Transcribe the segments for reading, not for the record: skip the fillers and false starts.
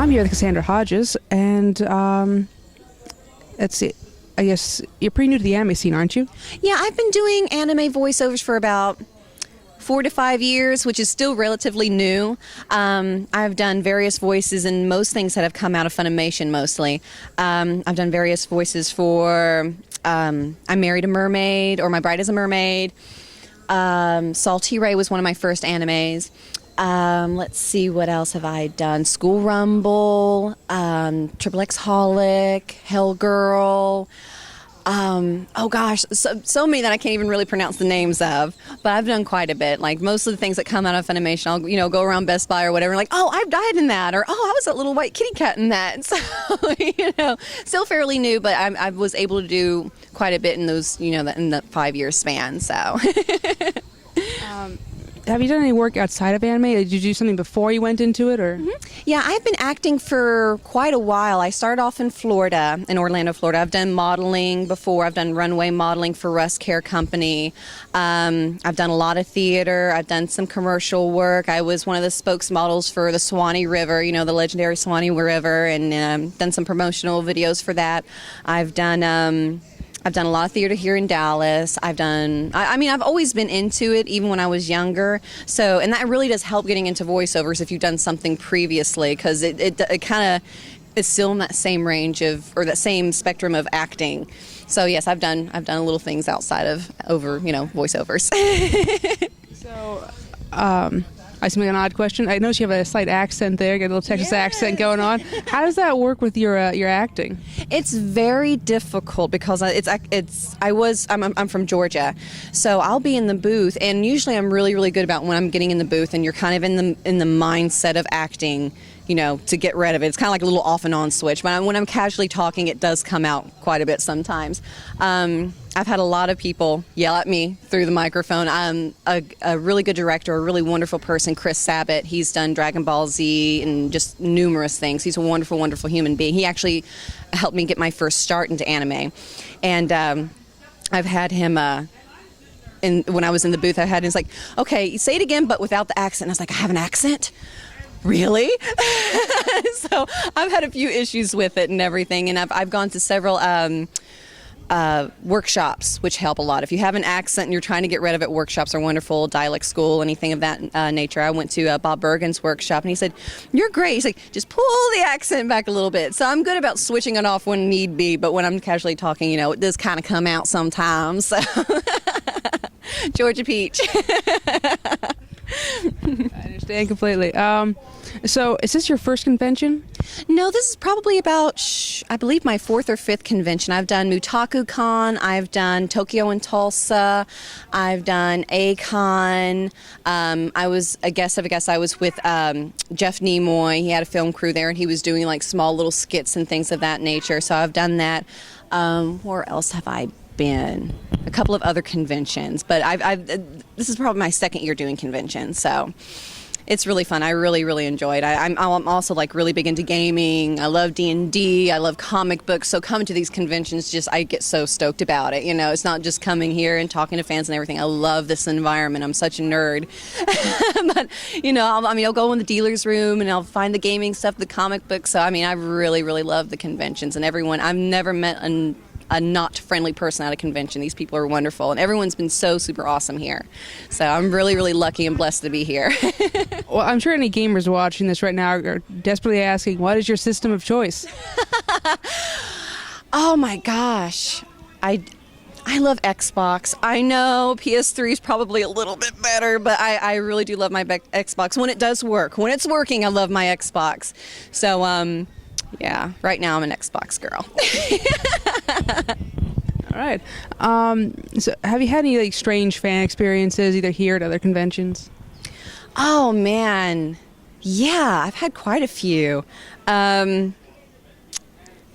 I'm here with Cassandra Hodges, and let's see. I guess you're pretty new to the anime scene, aren't you? Yeah, I've been doing anime voiceovers for about 4 to 5 years, which is still relatively new. I've done various voices in most things that have come out of Funimation mostly. I've done various voices for I Married a Mermaid or My Bride is a Mermaid. Salty Ray was one of my first animes. Let's see, what else have I done? School Rumble, Triple X Holic, Hell Girl. Oh gosh, so many that I can't even really pronounce the names of. But I've done quite a bit. Like most of the things that come out of Funimation, I'll go around Best Buy or whatever, like, oh, I've died in that, or oh, I was that little white kitty cat in that. So still fairly new, but I was able to do quite a bit in those, in the 5-year span. So. Have you done any work outside of anime? Did you do something before you went into it, or? Mm-hmm. Yeah, I've been acting for quite a while. I started off in Florida, in Orlando, Florida. I've done modeling before. I've done runway modeling for Russ Care Company. I've done a lot of theater. I've done some commercial work. I was one of the spokesmodels for the Swanee River, the legendary Swanee River, and done some promotional videos for that. I've done a lot of theater here in Dallas. I've always been into it, even when I was younger. So, and that really does help getting into voiceovers if you've done something previously, because it kind of is still in that same range or that same spectrum of acting. So yes, I've done little things outside of voiceovers. So, I just make an odd question. I notice you have a slight accent there, got a little Texas accent going on. How does that work with your acting? It's very difficult because I'm from Georgia, so I'll be in the booth, and usually I'm really, really good about when I'm getting in the booth, and you're kind of in the mindset of acting, to get rid of it. It's kind of like a little off and on switch. When I'm casually talking, it does come out quite a bit sometimes. I've had a lot of people yell at me through the microphone. A really good director, a really wonderful person, Chris Sabat. He's done Dragon Ball Z and just numerous things. He's a wonderful, wonderful human being. He actually helped me get my first start into anime. And I've had him... when I was in the booth, I had him, he's like, okay, say it again, but without the accent. And I was like, I have an accent? Really? So I've had a few issues with it and everything, and I've gone to several workshops, which help a lot. If you have an accent and you're trying to get rid of it, workshops are wonderful. Dialect school, anything of that nature. I went to Bob Bergen's workshop, and he said, you're great. He's like, just pull the accent back a little bit. So I'm good about switching it off when need be, but when I'm casually talking, it does kind of come out sometimes. So. Georgia Peach. I understand completely. So is this your first convention? No, this is probably about, I believe, my 4th or 5th convention. I've done Mutaku Con, I've done Tokyo and Tulsa, I've done A-Con. I was a guest of a guest. I was with Jeff Nimoy. He had a film crew there, and he was doing like small little skits and things of that nature. So I've done that. Where else have I been? A couple of other conventions, but this is probably my 2nd year doing conventions, so it's really fun. I really, really enjoy it. I'm also like really big into gaming. I love D&D. I love comic books. So coming to these conventions, I get so stoked about it. It's not just coming here and talking to fans and everything. I love this environment. I'm such a nerd. But I'll go in the dealer's room and I'll find the gaming stuff, the comic books. So I really, really love the conventions and everyone. I've never met a not friendly person at a convention. These people are wonderful, and everyone's been so super awesome here. So I'm really, really lucky and blessed to be here. Well, I'm sure any gamers watching this right now are desperately asking, what is your system of choice? Oh my gosh. I love Xbox. I know PS3 is probably a little bit better, but I really do love my Xbox when it does work. When it's working, I love my Xbox. So, yeah, right now I'm an Xbox girl. All right. So have you had any strange fan experiences either here or at other conventions? Oh man, yeah, I've had quite a few. There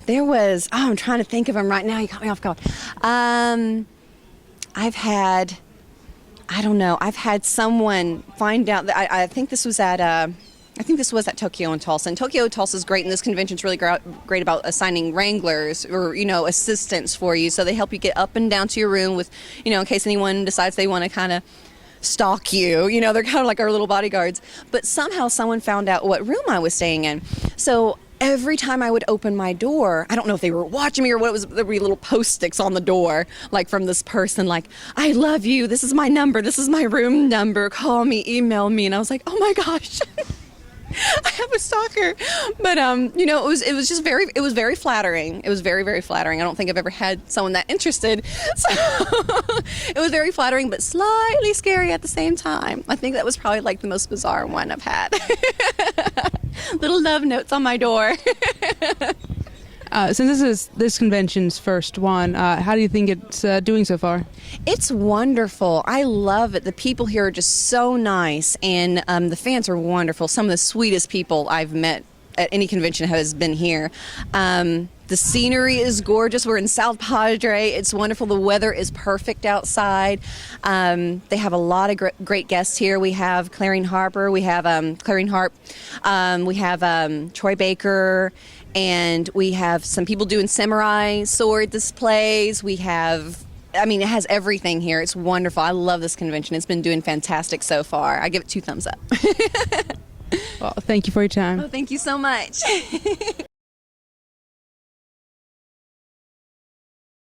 was, I'm trying to think of them right now. You caught me off guard. I've had someone find out that I think this was at Tokyo and Tulsa. And Tokyo and Tulsa is great, and this convention's really great about assigning wranglers or, assistants for you. So they help you get up and down to your room with, in case anyone decides they want to kind of stalk you. They're kind of like our little bodyguards. But somehow someone found out what room I was staying in. So every time I would open my door, I don't know if they were watching me or what it was, there would be little post-its on the door, like from this person, like, I love you, this is my number, this is my room number, call me, email me. And I was like, oh my gosh. I have a stalker. But it was just very flattering. It was very, very flattering. I don't think I've ever had someone that interested. So it was very flattering, but slightly scary at the same time. I think that was probably like the most bizarre one I've had. Little love notes on my door. Since this convention's first one, how do you think it's doing so far? It's wonderful. I love it. The people here are just so nice, and the fans are wonderful. Some of the sweetest people I've met at any convention has been here. The scenery is gorgeous. We're in South Padre. It's wonderful. The weather is perfect outside. They have a lot of great guests here. We have Clarine Harper. We have Clarine Harp. We have Troy Baker. And we have some people doing samurai sword displays. We have, it has everything here. It's wonderful. I love this convention. It's been doing fantastic so far. I give it 2 thumbs up. Well, thank you for your time. Oh, thank you so much.